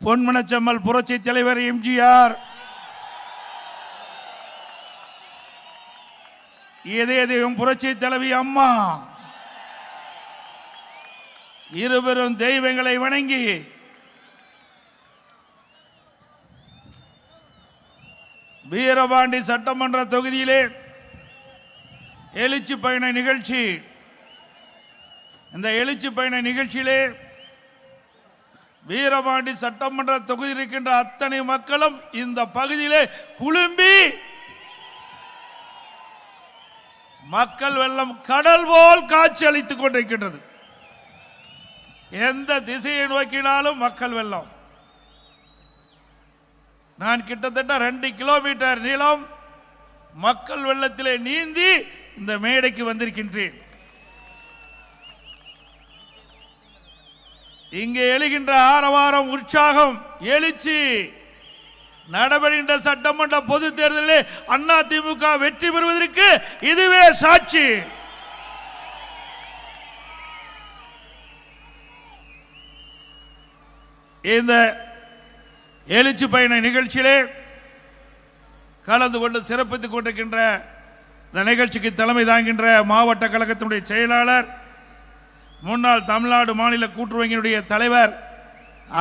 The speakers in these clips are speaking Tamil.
பொன்மனச்செம்மல் புரட்சி தலைவர் எம்ஜிஆர், இதயம் புரட்சி தலைவி அம்மா, இருவரும் தெய்வங்களை வணங்கி வீரபாண்டி சட்டமன்ற தொகுதியிலே எழுச்சி பயண நிகழ்ச்சி. இந்த எழுச்சி பயண நிகழ்ச்சியிலே வீரபாண்டி சட்டமன்ற தொகுதியில் இருக்கின்ற அத்தனை மக்களும் இந்த பகுதியிலே குழும்பி மக்கள் வெள்ளம் கடல் போல் காட்சி அளித்துக் கொண்டிருக்கின்றது. எந்த திசையை நோக்கினாலும் மக்கள் வெள்ளம். நான் கிட்டத்தட்ட 2 கிலோமீட்டர் நீளம் மக்கள் வெள்ளத்திலே நீந்தி இந்த மேடைக்கு வந்திருக்கின்றேன். இங்கே எழுகின்ற ஆரவாரம், உற்சாகம், எழுச்சி, நடைபெறுகின்ற சட்டமன்ற பொது தேர்தலில் அதிமுக வெற்றி பெறுவதற்கு இதுவே சாட்சி. இந்த எழுச்சி பயண நிகழ்ச்சியிலே கலந்து கொண்டு சிறப்பித்துக் கொண்டிருக்கின்ற இந்த நிகழ்ச்சிக்கு தலைமை தாங்கின்ற மாவட்ட கழகத்தினுடைய செயலாளர், முன்னாள் தமிழ்நாடு மாநில கூட்டுறவு வங்கியினுடைய தலைவர்,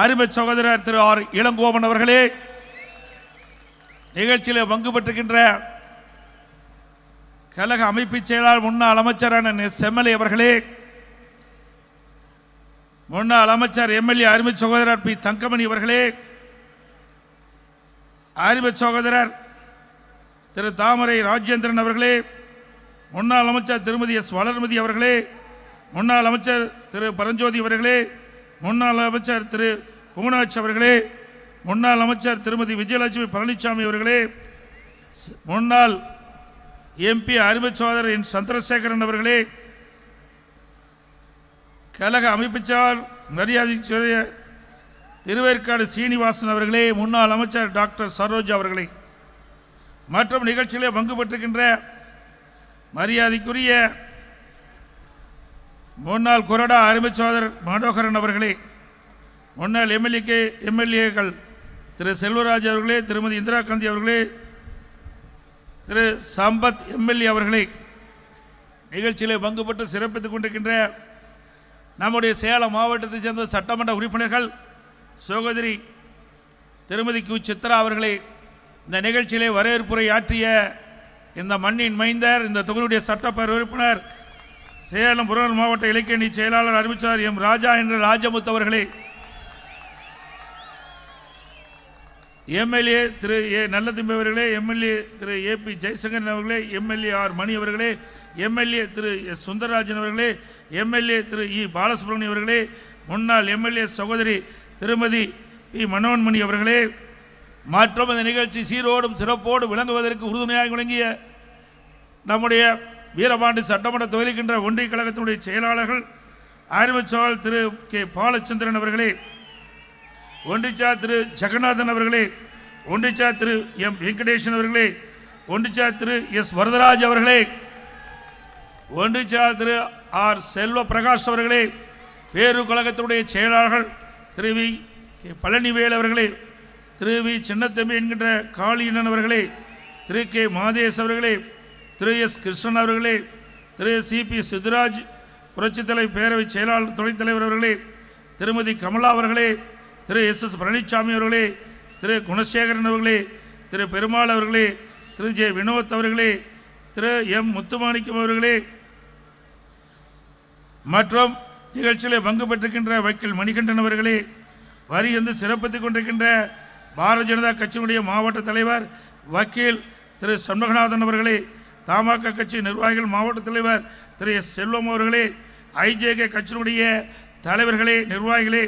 அருமை சகோதரர் திரு ஆர் இளங்கோவன் அவர்களே, நிகழ்ச்சியில் பங்கு பெற்றிருக்கின்ற கழக அமைப்பு செயலாளர் முன்னாள் அமைச்சரான செம்மலை அவர்களே, முன்னாள் அமைச்சர் எம்எல்ஏ அருமை சகோதரர் பி தங்கமணி அவர்களே, அருமை சகோதரர் திரு தாமரை ராஜேந்திரன் அவர்களே, முன்னாள் அமைச்சர் திருமதி எஸ் வளர்மதி அவர்களே, முன்னாள் அமைச்சர் திரு பரஞ்சோதி அவர்களே, முன்னாள் அமைச்சர் திரு புவனாட்சி அவர்களே, முன்னாள் அமைச்சர் திருமதி விஜயலட்சுமி பழனிசாமி அவர்களே, முன்னாள் எம்பி அருமை சகோதரர் என் சந்திரசேகரன் அவர்களே, கழக அமைப்பு செயலாளர் மரியாதைக்குரிய திருவேற்காடு சீனிவாசன் அவர்களே, முன்னாள் அமைச்சர் டாக்டர் சரோஜா அவர்களே, மற்றும் நிகழ்ச்சியிலே பங்கு பெற்றிருக்கின்ற மரியாதைக்குரிய முன்னாள் கொறடா அருமை சகோதரர் மனோகரன் அவர்களே, முன்னாள் எம்எல்ஏக்கள் திரு செல்வராஜ் அவர்களே, திருமதி இந்திரா காந்தி அவர்களே, திரு சம்பத் எம்எல்ஏ அவர்களே, நிகழ்ச்சியிலே பங்கு பெற்று சிறப்பித்துக் கொண்டிருக்கின்ற நம்முடைய சேலம் மாவட்டத்தைச் சேர்ந்த சட்டமன்ற உறுப்பினர்கள் சகோதரி திருமதி கு சித்ரா அவர்களே, இந்த நிகழ்ச்சியிலே வரவேற்புரை ஆற்றிய இந்த மண்ணின் மைந்தர், இந்த தொகுதியுடைய சட்டப்பேரவை உறுப்பினர், சேலம் புறநகர் மாவட்ட இலக்கிய செயலாளர் அறிவிச்சார் எம் ராஜா என்ற ராஜமுத்து அவர்களே, எம்எல்ஏ திரு ஏ நல்லதம்பி அவர்களே, எம்எல்ஏ திரு ஏ பி ஜெயசங்கரன் அவர்களே, எம்எல்ஏ ஆர் மணி அவர்களே, எம்எல்ஏ திரு எஸ் சுந்தரராஜன் அவர்களே, எம்எல்ஏ திரு இ பாலசுப்ரமணியம் அவர்களே, முன்னாள் எம்எல்ஏ சகோதரி திருமதி பி மனோன்மணி அவர்களே, மற்றும் இந்த நிகழ்ச்சி சீரோடும் சிறப்போடு விளங்குவதற்கு உறுதுணையாக விளங்கிய நம்முடைய வீரபாண்டி சட்டமன்ற தொகுதிக்கின்ற ஒன்றிய கழகத்தினுடைய செயலாளர்கள், ஆர்வச்சால் திரு கே பாலச்சந்திரன் அவர்களே, ஒன்றிச்சா திரு ஜெகநாதன் அவர்களே, ஒன்றிச்சா திரு எம் வெங்கடேசன் அவர்களே, ஒன்றிச்சா திரு எஸ் வரதராஜ் அவர்களே, ஒன்றிச்சா திரு ஆர் செல்வ பிரகாஷ் அவர்களே, பேரு கழகத்தினுடைய செயலாளர்கள் திரு வி கே பழனிவேல் அவர்களே, திரு வி சின்னத்தம்பி என்கின்ற காளியண்ணன் அவர்களே, திரு கே மாதேஷ் அவர்களே, திரு எஸ் கிருஷ்ணன் அவர்களே, திரு சி பி சித்துராஜ் புரட்சித்தலை பேரவை செயலாளர் துணைத் தலைவர் அவர்களே, திருமதி கமலா அவர்களே, திரு எஸ் எஸ் பழனிசாமி அவர்களே, திரு குணசேகரன் அவர்களே, திரு பெருமாள் அவர்களே, திரு ஜே வினோத் அவர்களே, திரு எம் முத்துமாணிக்கம் அவர்களே, மற்றும் நிகழ்ச்சியிலே பங்கு பெற்றிருக்கின்ற வக்கீல் மணிகண்டன் அவர்களே, வரி வந்து சிறப்பித்துக் கொண்டிருக்கின்ற பாரதிய ஜனதா கட்சியினுடைய மாவட்ட தலைவர் வக்கீல் திரு சண்முகநாதன் அவர்களே, தமாக கட்சி நிர்வாகிகள் மாவட்ட தலைவர் திரு எஸ் செல்வம் அவர்களே, ஐஜேகே கட்சியினுடைய தலைவர்களே, நிர்வாகிகளே,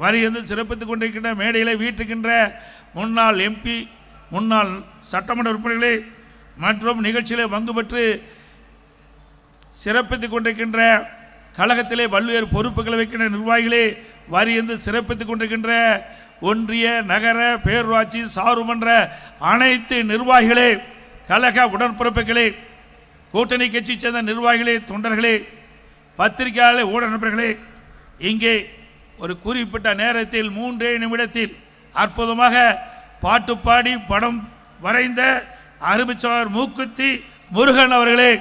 வரி வந்து சிறப்பித்துக் கொண்டிருக்கின்ற மேடையில் வீட்டுக்கின்ற முன்னாள் எம்பி, முன்னாள் சட்டமன்ற உறுப்பினர்களே, மற்றும் நிகழ்ச்சியிலே பங்கு பெற்று சிறப்பித்துக் கொண்டிருக்கின்ற கழகத்திலே பல்வேறு பொறுப்புகளை வைக்கின்ற நிர்வாகிகளே, வரி வந்து சிறப்பித்துக் கொண்டிருக்கின்ற ஒன்றிய நகர பேரூராட்சி சார்புமன்ற அனைத்து நிர்வாகிகளே, கழக உடன்பிறப்புகளே, கூட்டணி கட்சி சேர்ந்த நிர்வாகிகளே, தொண்டர்களே, பத்திரிகையாளர்களே, ஊடக நண்பர்களே, இங்கே ஒரு குறிப்பிட்ட நேரத்தில் 3 நிமிடத்தில் அற்புதமாக பாட்டு பாடி படம் வரைந்த அருமைச்சவர் மூக்குத்தி முருகன் அவர்களே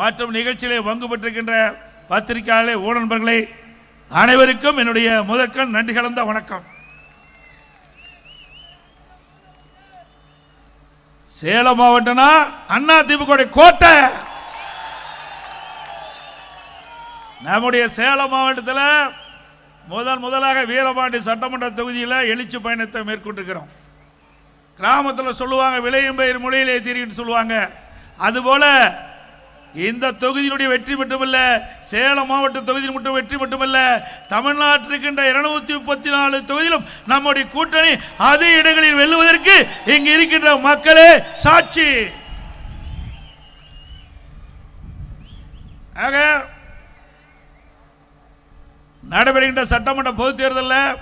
மற்றும் நிகழ்ச்சியிலே பங்கு பெற்றிருக்கின்ற பத்திரிகையாளர்களே ஊடகங்களே அனைவருக்கும் என்னுடைய முதற்கண் நன்றி கலந்த வணக்கம். சேலம் மாவட்டம்னா அண்ணா திமுக கோட்டை. நம்முடைய சேலம் மாவட்டத்தில் முதலாக வீரபாண்டி சட்டமன்ற தொகுதியில் எழுச்சி பயணத்தை மேற்கொண்டிருக்கிறோம். கிராமத்தில் சொல்லுவாங்க விளையும் பயிர் மொழியிலே தெரியும் சொல்லுவாங்க. அதுபோல இந்த தொகுதியினுடைய வெற்றி மட்டுமல்ல, சேலம் மாவட்ட தொகுதியில் மட்டும் வெற்றி மட்டுமல்ல, தமிழ்நாட்டில் இருக்கின்ற 234 தொகுதியிலும் நம்முடைய கூட்டணி அதே இடங்களில் வெல்லுவதற்கு இங்கு இருக்கின்ற மக்களே சாட்சி. ஆக நடைபெறுகின்ற சட்டமன்ற பொதுத் தேர்தலில்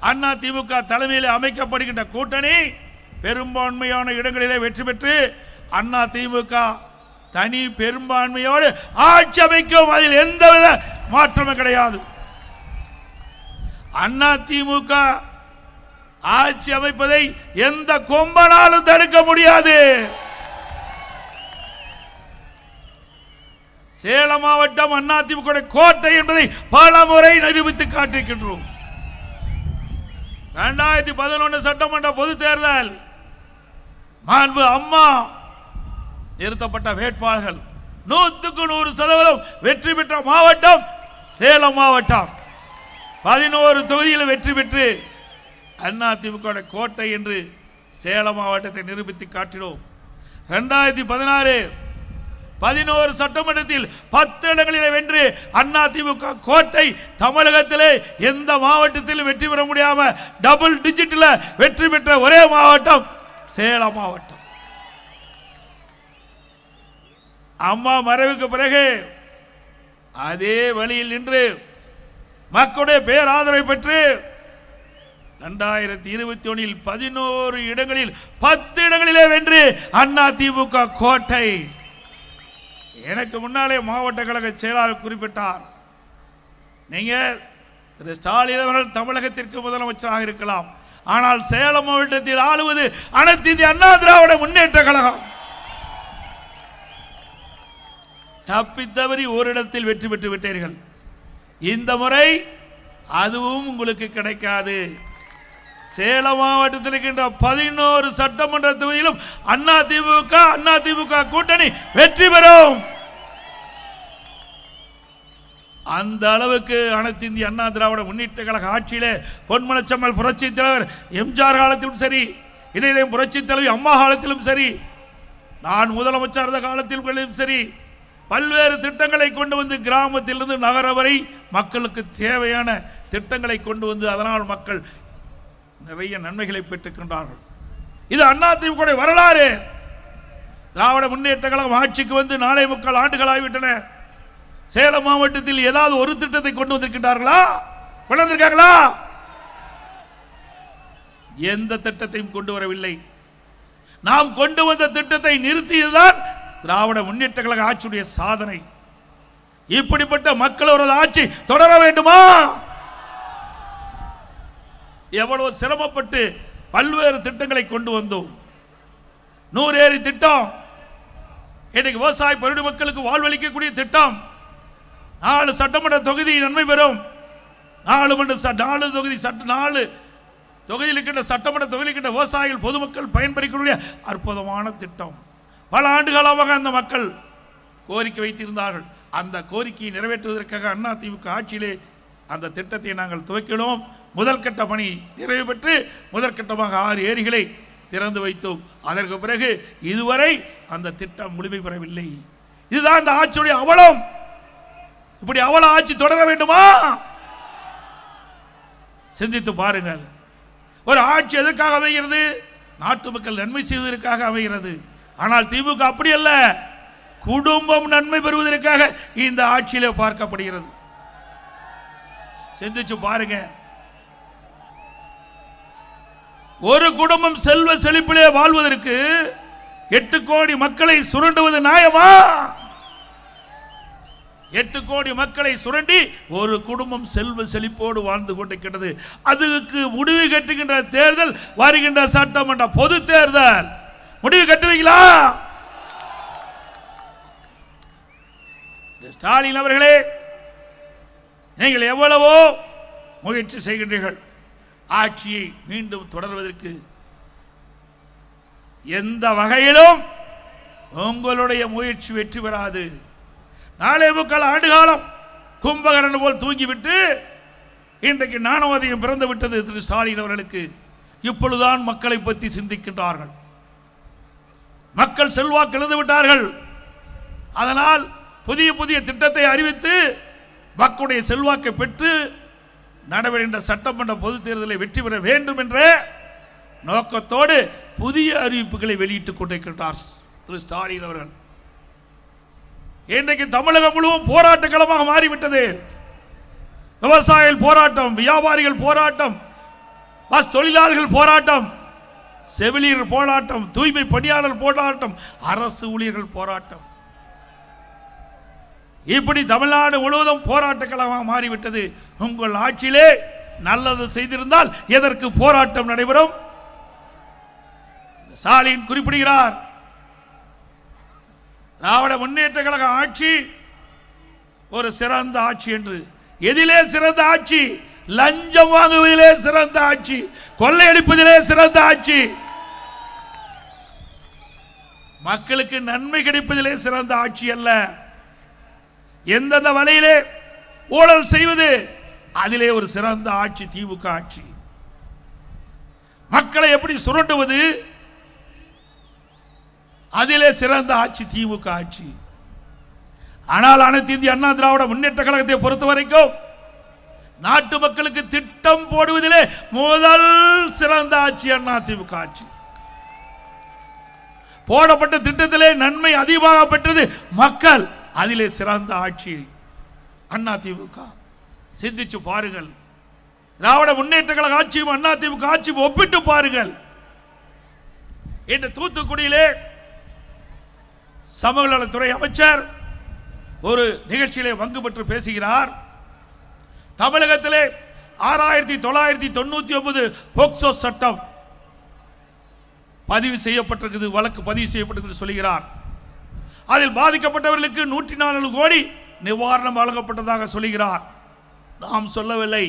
அண்ணா திமுக தலைமையில் அமைக்கப்படுகின்ற கூட்டணி பெரும்பான்மையான இடங்களிலே வெற்றி பெற்று அண்ணா திமுக தனி பெரும்பான்மையோடு ஆட்சி அமைக்கும். அதில் எந்தவித மாற்றமும் கிடையாது. அண்ணா திமுக ஆட்சி அமைப்பதை எந்த கொம்பனாலும் தடுக்க முடியாது. சேலம் மாவட்டம் அண்ணா திமுக கோட்டை என்பதை பல முறை நிரூபித்து காட்டியிருக்கின்றோம். 2011 சட்டமன்ற பொது தேர்தல் மாண்பு அம்மா நிறுத்தப்பட்ட வேட்பாளர்கள் 100% வெற்றி பெற்ற மாவட்டம் சேலம் மாவட்டம். 11 தொகுதியில் வெற்றி பெற்று அண்ணா திமுக கோட்டை என்று சேலம் மாவட்டத்தை நிரூபித்து காட்டினோம். 2016 11 சட்டமன்றத்தில் 10 இடங்களிலே வென்று அண்ணா திமுக கோட்டை தமிழகத்திலே எந்த மாவட்டத்திலும் வெற்றி பெற முடியாம டபுள் டிஜிட்ல வெற்றி பெற்ற ஒரே மாவட்டம் சேலம் மாவட்டம். அம்மா மறைவுக்கு பிறகு அதே வழியில் நின்று மக்களுடைய பேராதரவை பெற்று 2021 11 இடங்களில் 10 இடங்களிலே வென்று அண்ணா திமுக கோட்டை. எனக்கு முன்னாலே மாவட்ட கழக செயலாளர் குறிப்பிட்டார், நீங்க திரு ஸ்டாலின் அவர்கள் தமிழகத்திற்கு முதலமைச்சராக இருக்கலாம், ஆனால் சேலம் மாவட்டத்தில் ஆளுவது அனைத்து இந்திய அண்ணா திராவிட முன்னேற்ற கழகம். தப்பித்தவறி ஓரிடத்தில் வெற்றி பெற்று விட்டீர்கள். இந்த முறை அதுவும் உங்களுக்கு கிடைக்காது. சேலம் மாவட்டத்தில் இருக்கின்ற 11 சட்டமன்ற தொகுதியிலும் அண்ணா திமுக கூட்டணி வெற்றி பெறும். அந்த அளவுக்கு அனைத்து இந்திய அண்ணா திராவிட முன்னேற்ற கழக ஆட்சியிலே பொன்மனச்செம்மல் புரட்சி தலைவர் எம்ஜிஆர் காலத்திலும் சரி, இதே புரட்சி தலைவி அம்மா காலத்திலும் சரி, நான் முதலமைச்சர் இருந்த காலத்திலும் சரி, பல்வேறு திட்டங்களை கொண்டு வந்து கிராமத்திலிருந்து நகர வரை மக்களுக்கு தேவையான திட்டங்களை கொண்டு வந்து அதனால் மக்கள் நிறைய நன்மைகளை பெற்றுக்கின்றார்கள். இது அதிமுக வரலாறு. திராவிட முன்னேற்ற கழகம் ஆட்சிக்கு வந்து 4.25 ஆண்டுகள் ஆகிவிட்டன. சேலம் மாவட்டத்தில் ஏதாவது ஒரு திட்டத்தை கொண்டு வந்திருக்கின்றார்களா? கொண்டு வந்திருக்காங்களா? எந்த திட்டத்தையும் கொண்டு வரவில்லை. நாம் கொண்டு வந்த திட்டத்தை நிறுத்தியதுதான் திராவிட முன்னேற்ற கழக ஆட்சியுடைய சாதனை. இப்படிப்பட்ட மக்களோட ஆட்சி தொடர வேண்டுமா? எவ்வளவு சிரமப்பட்டு பல்வேறு திட்டங்களை கொண்டு வந்தோம். 100 ஏரி திட்டம், இன்னைக்கு விவசாய பருடு மக்களுக்கு வாழ்வளிக்கக்கூடிய திட்டம். 4 சட்டமன்ற தொகுதி நன்மை பெறும். 4 தொகுதியில் இருக்கின்ற சட்டமன்ற தொகுதியில் இருக்கின்ற விவசாயிகள் பொதுமக்கள் பயன்பெறக்கூடிய அற்புதமான திட்டம். பல ஆண்டுகளாக அந்த மக்கள் கோரிக்கை வைத்திருந்தார்கள். அந்த கோரிக்கையை நிறைவேற்றுவதற்காக அண்ணா திமுக ஆட்சியிலே அந்த திட்டத்தை நாங்கள் துவக்கினோம். முதல் கட்ட பணி நிறைவு பெற்று முதற்கட்டமாக 6 ஏரிகளை திறந்து வைத்தோம். அதற்கு பிறகு இதுவரை அந்த திட்டம் முழுமை பெறவில்லை. இதுதான் இந்த ஆட்சியுடைய அவலம். இப்படி அவல ஆட்சி தொடர வேண்டுமா? சிந்தித்து பாருங்கள். ஒரு ஆட்சி எதற்காக அமைகிறது? நாட்டு மக்கள் நன்மை செய்வதற்காக அமைகிறது. ஆனால் திமுக அப்படி அல்ல, குடும்பம் நன்மை பெறுவதற்காக இந்த ஆட்சியிலே பார்க்கப்படுகிறது. சிந்திச்சு பாருங்க. ஒரு குடும்பம் செல்வ செழிப்பிலே வாழ்வதற்கு 8 கோடி மக்களை சுரண்டுவது நியாயமா? 8 கோடி மக்களை சுரண்டி ஒரு குடும்பம் செல்வ செழிப்போடு வாழ்ந்து கொண்டிருக்கிறது. அதுக்கு முடிவு கட்டுகின்ற தேர்தல் வருகின்ற சட்டமன்ற பொது தேர்தல். முடிவு கட்டுவீங்களா? ஸ்டாலின் அவர்களே, நீங்கள் எவ்வளவோ முயற்சி செய்கின்றீர்கள். ஆட்சியை மீண்டும் தொடர்வதற்கு எந்த வகையிலும் உங்களுடைய முயற்சி வெற்றி பெறாது. 4.25 ஆண்டு காலம் கும்பகரணம் போல் தூங்கிவிட்டு இன்றைக்கு ஞானோதயம் பிறந்து விட்டது திரு ஸ்டாலின் அவர்களுக்கு. இப்பொழுதுதான் மக்களை பற்றி சிந்திக்கின்றார்கள். மக்கள் செல்வாக்கு இழந்து விட்டார்கள். அதனால் புதிய புதிய திட்டத்தை அறிவித்து மக்களுடைய செல்வாக்கை பெற்று நடைபெறுகின்ற சட்டமன்ற பொது தேர்தலை வெற்றி பெற வேண்டும் என்ற நோக்கத்தோடு புதிய அறிவிப்புகளை வெளியிட்டுக் கொண்டிருக்கின்றார் திரு ஸ்டாலின் அவர்கள். இன்றைக்கு தமிழகம் முழுவதும் போராட்ட களமாக மாறிவிட்டது. விவசாயிகள் போராட்டம், வியாபாரிகள் போராட்டம், பஸ் தொழிலாளர்கள் போராட்டம், செவிலியர் போராட்டம், தூய்மை பணியாளர் போராட்டம், அரசு ஊழியர்கள் போராட்டம். இப்படி தமிழ்நாடு முழுவதும் போராட்ட களமாக மாறிவிட்டது. உங்கள் ஆட்சியிலே நல்லது செய்திருந்தால் எதற்கு போராட்டம் நடைபெறும்? ஸ்டாலின் குறிப்பிடுகிறார், திராவிட முன்னேற்ற கழக ஆட்சி ஒரு சிறந்த ஆட்சி என்று. எதிலே சிறந்த ஆட்சி? லஞ்சம் வாங்குவதிலே சிறந்த ஆட்சி, கொள்ளையடிப்பதிலே சிறந்த ஆட்சி, மக்களுக்கு நன்மை கிடைப்பதிலே சிறந்த ஆட்சி அல்ல. எந்தெந்த வழியிலே ஊழல் செய்வது அதிலே ஒரு சிறந்த ஆட்சி திமுக ஆட்சி. மக்களை எப்படி சுரண்டுவது அதிலே சிறந்த ஆட்சி திமுக ஆட்சி. ஆனால் அனைத்து இந்திய அண்ணா திராவிட முன்னேற்ற கழகத்தை பொறுத்த வரைக்கும் நாட்டு மக்களுக்கு திட்டம் போடுவதிலே முதல் சிறந்த ஆட்சி அண்ணா திமுக ஆட்சி. போடப்பட்ட திட்டத்திலே நன்மை அதிகமாக பெற்றது மக்கள், அதிலே சிறந்த ஆட்சி அண்ணா திமுக. சிந்திச்சு பாருங்கள். திராவிட முன்னேற்ற கழக ஆட்சியும் அண்ணா திமுக ஆட்சியும் ஒப்பிட்டு பாருங்கள். இன்று தூத்துக்குடியிலே சமூக நலத்துறை அமைச்சர் ஒரு நிகழ்ச்சியிலே பங்கு பெற்று பேசுகிறார். தமிழகத்திலே 6999 போக்சோ சட்டம் பதிவு செய்யப்பட்டிருக்கிறது, வழக்கு பதிவு செய்யப்பட்டிருக்கிறது சொல்கிறார். அதில் பாதிக்கப்பட்டவர்களுக்கு 104 கோடி நிவாரணம் வழங்கப்பட்டதாக சொல்கிறார். நாம் சொல்லவில்லை,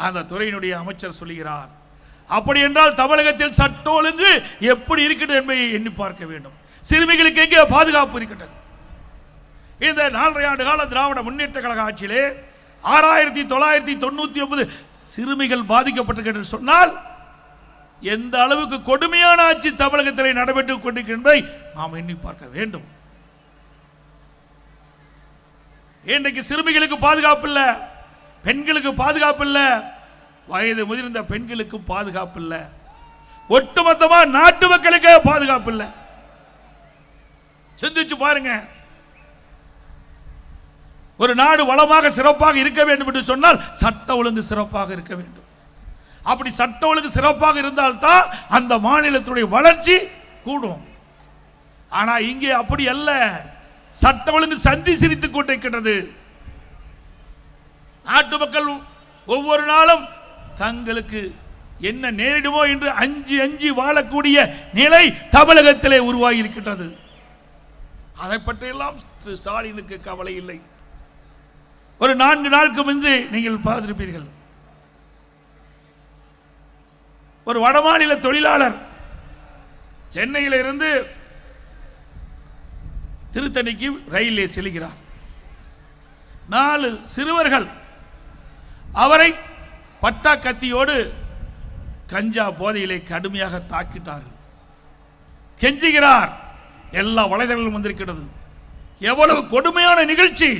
அந்த துறையினுடைய அமைச்சர் சொல்கிறார். அப்படி என்றால் தமிழகத்தில் சட்ட ஒழுங்கு எப்படி இருக்கிறது என்பதை எண்ணி பார்க்க வேண்டும். சிறுமிகளுக்கு எங்கே பாதுகாப்பு இருக்கின்றது? இந்த 4.5 ஆண்டு கால திராவிட முன்னேற்ற கழக ஆட்சியிலே 6999 சிறுமிகள் பாதிக்கப்பட்டிருக்கிறது சொன்னால் எந்த அளவுக்கு கொடுமையான ஆட்சி தமிழகத்தில் நடைபெற்றுக் கொண்டிருக்கின்றதை நாம் எண்ணி பார்க்க வேண்டும். இன்றைக்கு சிறுமிகளுக்கு பாதுகாப்பு இல்லை, பெண்களுக்கு பாதுகாப்பு இல்லை, வயது முதிர்ந்த பெண்களுக்கு பாதுகாப்பு இல்லை, ஒட்டுமொத்தமா நாட்டு மக்களுக்கு பாதுகாப்பு இல்லை. சிந்திச்சு பாருங்க. ஒரு நாடு வளமாக சிறப்பாக இருக்க வேண்டும் என்று சொன்னால் சட்ட ஒழுங்கு சிறப்பாக இருக்க வேண்டும். அப்படி சட்ட ஒழுங்கு சிறப்பாக இருந்தால்தான் அந்த மாநிலத்துடைய வளர்ச்சி கூடும். ஆனா இங்கே அப்படி அல்ல. சட்ட ஒழுங்கு சந்தி சிரித்துக் கொண்டிருக்கிறது. நாட்டு மக்கள் ஒவ்வொரு நாளும் தங்களுக்கு என்ன நேரிடுமோ என்று அஞ்சி அஞ்சி வாழக்கூடிய நிலை தமிழகத்திலே உருவாகி இருக்கின்றது. அதை பற்றியெல்லாம் திரு ஸ்டாலினுக்கு கவலை இல்லை. ஒரு 4 நாளுக்கு முன்பு நீங்கள் பார்த்திருப்பீர்கள், ஒரு வடமாநில தொழிலாளர் சென்னையில் இருந்து திருத்தணிக்கு ரயிலே செல்கிறார். 4 சிறுவர்கள் அவரை பட்டா கத்தியோடு கஞ்சா போதையிலே கடுமையாக தாக்கிட்டார்கள். கெஞ்சுகிறார். எல்லா வலைதளங்களும் வந்திருக்கிறது. எவ்வளவு கொடுமையான நிகழ்ச்சி!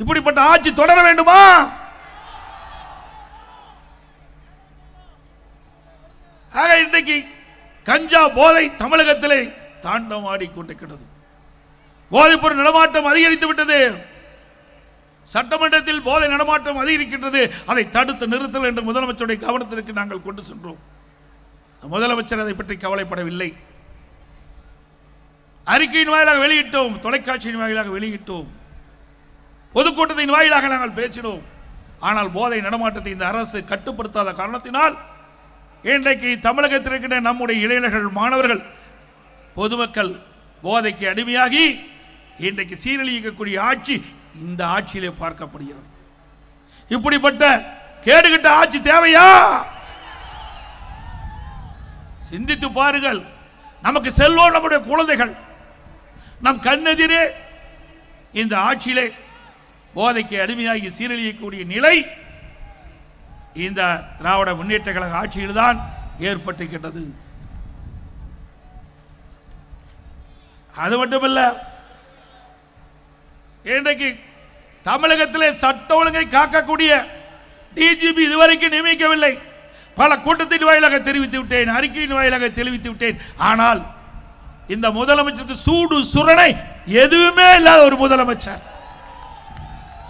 இப்படிப்பட்ட ஆட்சி தொடர வேண்டுமா? இன்றைக்கு கஞ்சா போதை தமிழகத்திலே தாண்டவாடி கொண்டிருக்கிறது. போதைப் பொருள் நடமாட்டம் அதிகரித்து விட்டது. சட்டமன்றத்தில் போதை நடமாட்டம் அதிகரிக்கின்றது. அதை தடுத்து நிறுத்தல் என்று முதலமைச்சருடைய கவனத்திற்கு நாங்கள் கொண்டு சென்றோம். முதலமைச்சர் அதை பற்றி கவலைப்படவில்லை. அறிக்கையின் வாயிலாக வெளியிட்டோம், தொலைக்காட்சியின் வாயிலாக வெளியிட்டோம். பொதுக்கூட்டத்தின் வாயிலாக நாங்கள் பேசினோம். ஆனால் போதை நடமாட்டத்தை இந்த அரசு கட்டுப்படுத்தாத காரணத்தினால் இன்றைக்கு தமிழகத்தில் இருக்கின்ற நம்முடைய இளைஞர்கள், மாணவர்கள், பொதுமக்கள் போதைக்கு அடிமையாகி இன்றைக்கு சீரழிக்கக்கூடிய ஆட்சி இந்த ஆட்சியிலே பார்க்கப்படுகிறது. இப்படிப்பட்ட கேடுகட்ட ஆட்சி தேவையா? சிந்தித்து பாருங்கள். நமக்கு செல்வோம் நம்முடைய குழந்தைகள், நம் கண்ணெதிரே இந்த ஆட்சியிலே போதைக்கு அடிமையாகி சீரழியக்கூடிய நிலை இந்த திராவிட முன்னேற்ற கழக ஆட்சியில்தான் ஏற்பட்டிருக்கின்றது. அது மட்டுமல்ல, இன்றைக்கு தமிழகத்திலே சட்ட ஒழுங்கை காக்கக்கூடிய டிஜிபி இதுவரைக்கும் நியமிக்கவில்லை. பல கூட்டத்தின் வாயிலாக தெரிவித்து விட்டேன், அறிக்கையின் வாயிலாக தெரிவித்து விட்டேன். ஆனால் இந்த முதலமைச்சருக்கு சூடு சுரணை எதுவுமே இல்லாத ஒரு முதலமைச்சர்,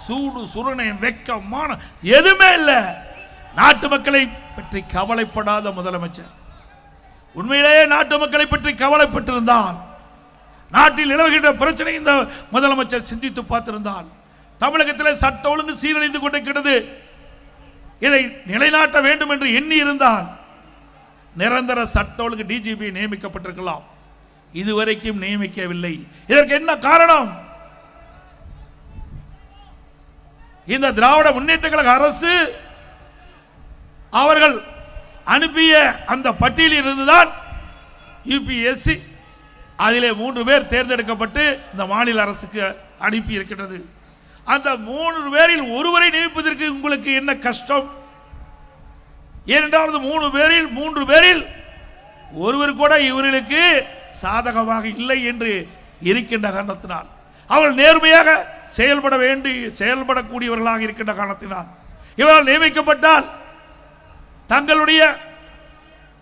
சூடு சுரணை வெக்கமான எதுவுமே இல்லை. நாட்டு மக்களை பற்றி கவலைப்படாத முதலமைச்சர். உண்மையிலேயே நாட்டு மக்களை பற்றி கவலைப்பட்டிருந்தால், நாட்டில் நிலவுகின்ற பிரச்சனை இந்த முதலமைச்சர் சிந்தித்து பார்த்திருந்தால், தமிழகத்தில் சட்ட ஒழுங்கு சீரழிந்து கொண்டிருக்கிறது, இதை நிலைநாட்ட வேண்டும் என்று எண்ணி இருந்தால் நிரந்தர சட்ட ஒழுங்கு டிஜிபி நியமிக்கப்பட்டிருக்கலாம். இதுவரைக்கும் நியமிக்கவில்லை. இதற்கு என்ன காரணம்? இந்த திராவிட முன்னேற்ற கழக அரசு அவர்கள் அனுப்பிய அந்த பட்டியலில் இருந்துதான் யுபிஎஸ்சி அதிலே 3 பேர் தேர்ந்தெடுக்கப்பட்டு இந்த மாநில அரசுக்கு அனுப்பி இருக்கின்றது. அந்த 3 பேரில் ஒருவரை நியமிப்பதற்கு உங்களுக்கு என்ன கஷ்டம்? ஏனென்றால் 3 பேரில் ஒருவர் கூட இவர்களுக்கு சாதகமாக இல்லை என்று இருக்கின்ற காரணத்தினால், அவர்கள் நேர்மையாக செயல்படக்கூடியவர்களாக இருக்கின்ற காரணத்தினால் இவர்கள் நியமிக்கப்பட்டால் தங்களுடைய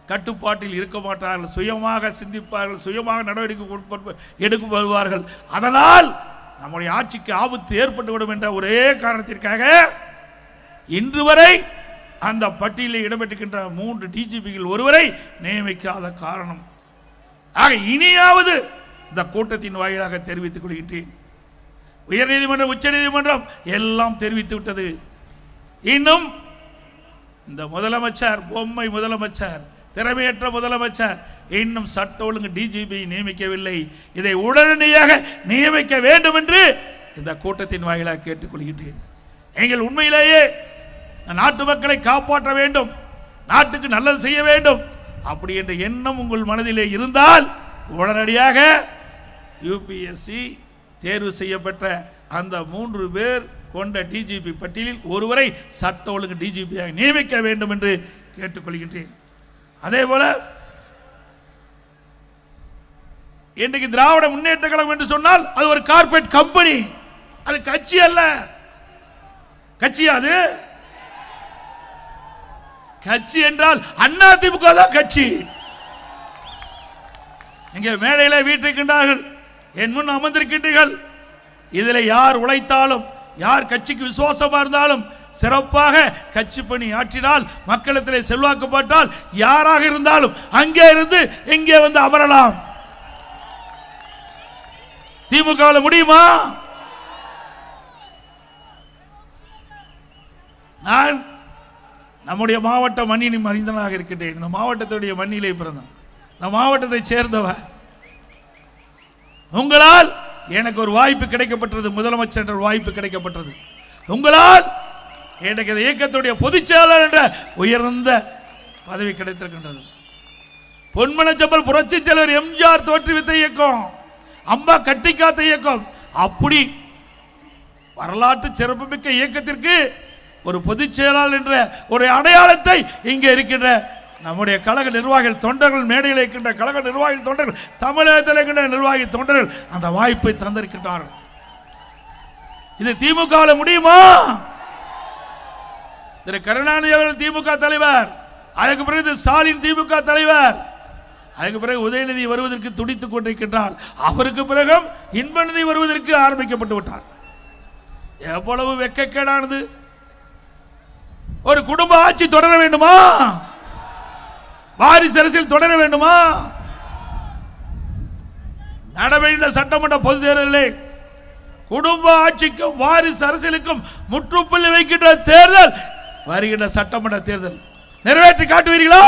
கட்டுப்பாட்டில் இருக்க மாட்டார்கள், சுயமாக சிந்திப்பார்கள், சுயமாக நடவடிக்கை எடுக்கப்படுவார்கள். அதனால் நம்முடைய ஆட்சிக்கு ஆபத்து ஏற்பட்டுவிடும் என்ற ஒரே காரணத்திற்காக இன்று வரை அந்த பட்டியலில் இடம்பெற்றிருக்கின்ற 3 டிஜிபிகள் ஒருவரை நியமிக்காத காரணம். ஆக இனியாவது இந்த கூட்டத்தின் வாயிலாக தெரிவித்துக் கொள்கின்றேன். உயர்நீதிமன்றம், உச்ச நீதிமன்றம் எல்லாம் தெரிவித்து விட்டது. இன்னும் இந்த முதலமைச்சர், பொம்மை முதலமைச்சர், திறமையற்ற முதலமைச்சர் இன்னும் சட்ட ஒழுங்கு டிஜிபி நியமிக்கவில்லை. இதை உடனடியாக நியமிக்க வேண்டும் என்று இந்த கூட்டத்தின் வாயிலாக கேட்டுக்கொள்கின்றேன். நீங்கள் உண்மையிலேயே நாட்டு மக்களை காப்பாற்ற வேண்டும், நாட்டுக்கு நல்லது செய்ய வேண்டும் அப்படி என்ற எண்ணம் உங்கள் மனதிலே இருந்தால் உடனடியாக யுபிஎஸ்சி தேர்வு செய்யப்பட்ட அந்த 3 பேர் கொண்ட டிஜிபி பட்டியலில் ஒருவரை சட்ட ஒழுங்கு டிஜிபியாக நியமிக்க வேண்டும் என்று கேட்டுக்கொள்கின்றேன். அதே போல இன்றைக்கு திராவிட முன்னேற்ற கழகம் என்று சொன்னால் அது ஒரு கார்ப்பரேட் கம்பெனி, அது கட்சி அல்ல. கட்சியா அது? கட்சி என்றால் அதிமுக தான் கட்சி. இங்கே மேடையில் வீட்டிருக்கின்றார்கள், என் முன் அமர்ந்திருக்கின்றீர்கள். இதில் யார் உழைத்தாலும், யார் கட்சிக்கு விசுவாசமா இருந்தாலும், சிறப்பாக கட்சி பணி ஆற்றினால், மக்களிடத்தில் செல்வாக்கப்பட்டால், யாராக இருந்தாலும் அங்கே இருந்து இங்கே வந்து அமரலாம். திமுக முடியுமா? நான் நம்முடைய மாவட்ட மண்ணின் மனிதனாக இருக்கின்றேன். இந்த மாவட்டத்துடைய மண்ணிலே பிறந்தேன், இந்த மாவட்டத்தை சேர்ந்தவர். உங்களால் எனக்கு ஒரு வாய்ப்பு கிடைக்கப்பட்டது, முதலமைச்சர் என்ற வாய்ப்பு கிடைக்கப்பட்டது. உங்களால் எனக்கு இந்த இயக்கத்துடைய பொதுச் செயலாளர் என்ற உயர்ந்த பதவி கிடைத்திருக்கின்றது. பொன்மனச்செம்மல் புரட்சி தலைவர் எம்ஜிஆர் தோற்றுவித்த இயக்கம், அம்மா கட்டிக்காத்த இயக்கம். அப்படி வரலாற்று சிறப்புமிக்க இயக்கத்திற்கு ஒரு பொதுச் செயலாளர் என்ற ஒரு அடையாளத்தை இங்கே இருக்கின்ற நம்முடைய கழக நிர்வாகிகள், தொண்டர்கள், மேடையில் இருக்கின்ற கழக நிர்வாகிகள், தொண்டர்கள், தமிழகத்தில் இருக்கின்ற நிர்வாகி தொண்டர்கள் அந்த வாய்ப்பை தந்திருக்கின்றார்கள். இது திமுக முடியுமா? திரு கருணாநிதி அவர்கள் திமுக தலைவர், அதுக்கு பிறகு ஸ்டாலின் திமுக தலைவர், அதுக்கு பிறகு உதயநிதி வருவதற்கு துடித்துக் கொண்டிருக்கின்றார். அவருக்கு பிறகு இன்பநிதி வருவதற்கு ஆரம்பிக்கப்பட்டு விட்டார். எவ்வளவு வெட்கக்கேடானது! ஒரு குடும்ப ஆட்சி தொடர வேண்டுமா? வாரிசு அரசியல் தொடர வேண்டுமா? நடவேண்ட சட்டமன்ற பொது தேர்தலில் குடும்ப ஆட்சிக்கும் வாரிசு அரசியலுக்கும் முற்றுப்புள்ளி வைக்கின்ற தேர்தல் வருகின்ற சட்டமன்ற தேர்தல். நிறைவேற்றி காட்டுவீர்களா?